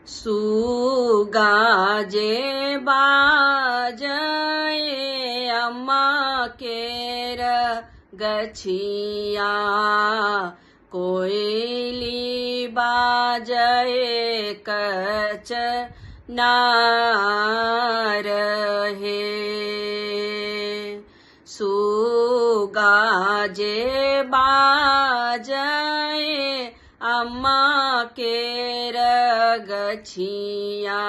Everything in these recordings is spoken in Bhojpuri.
सुगा जे बाजए अम्मा केर गछिया, कोयली बाजए कच नार हे। सुगा जे बाजए अम्मा केर गछिया,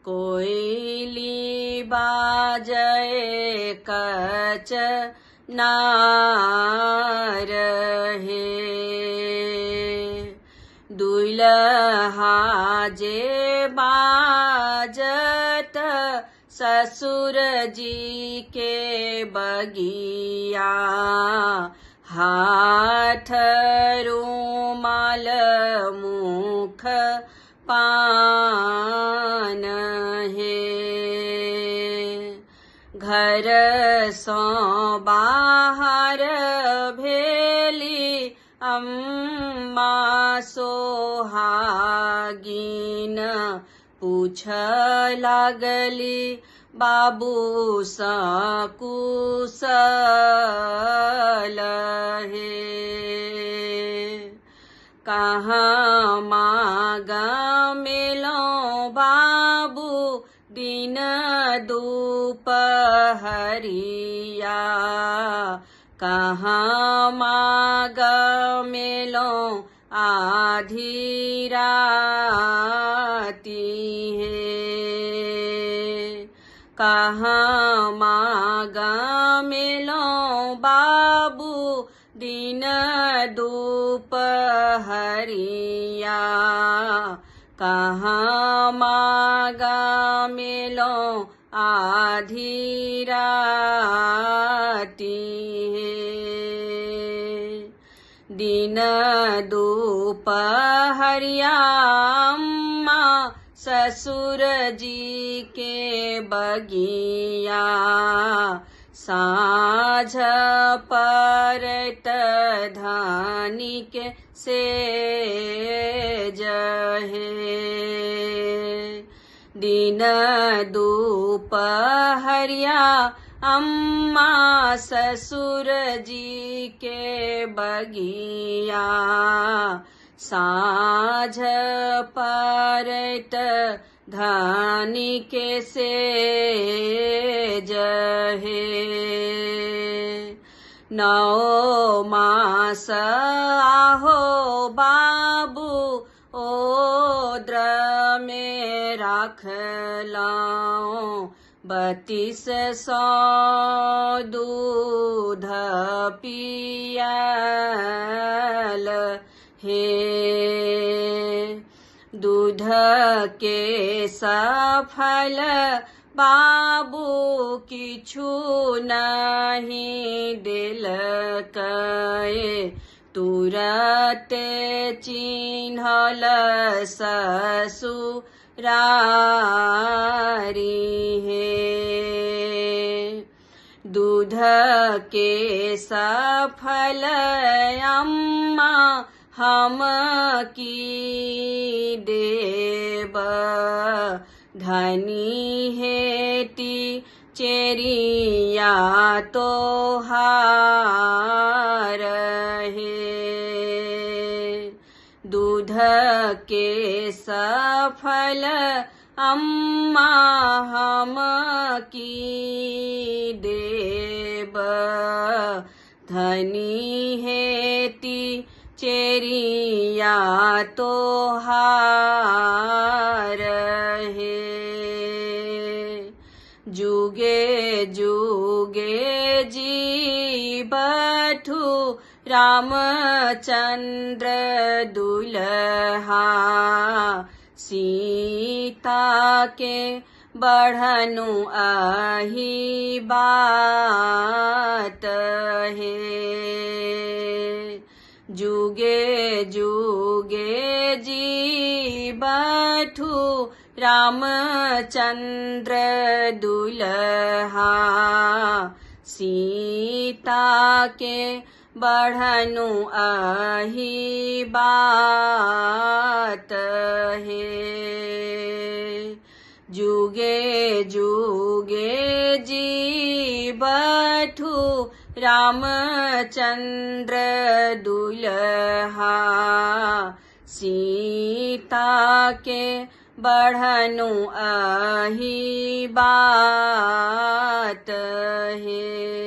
कोयली बाजए कच नार हे। दुल्हा जे बाजत ससुर जी के बगिया, हाथ रुमाल मुख पान हे। घर सो बाहर भेली अम्मा सोहागिन, पूछ लागली बाबू सा कुशल हे। कहाँ मागा मेलो बाबू दिन दुपहरिया, कहाँ मागा मेलो आधी राती है। कहाँ मागा मेलो बाबू दिन दुपहरिया, कहाँ मागा मेलो आधी राती है। दिन दुपहरिया अम्मा ससुर जी के बगिया, साँझ परत धानी के सेज हे। दिन दुपहरिया अम्मा ससुर जी के बगिया, साँझ परत धानी के सेज हे। 9 मास आहो बाबू ओद्र में राखलाऊं, 3200 दूध पियल हे। दूध के सफल बाबू किछु नहीं दिलकै, तुरत चिन्हल ससुरारी हे। दूध के सफल अम्मा हम की देब, धनी हेती चेरिया तोहार हे। दूध के सफल अम्मा हम की देब, धनी हेती चेरिया तोहार हे। जुगे जुगे जीवठु रामचंद्र दुल्हा, सीता के बढ़नु आही बात है। जुगे जुगे जीवठु रामचंद्र दुल्हा, सीता के बढ़नु आही बात हे जुगे जुगे जी बठू रामचंद्र दुल्हा सीता के बढ़नु अहि बात हे।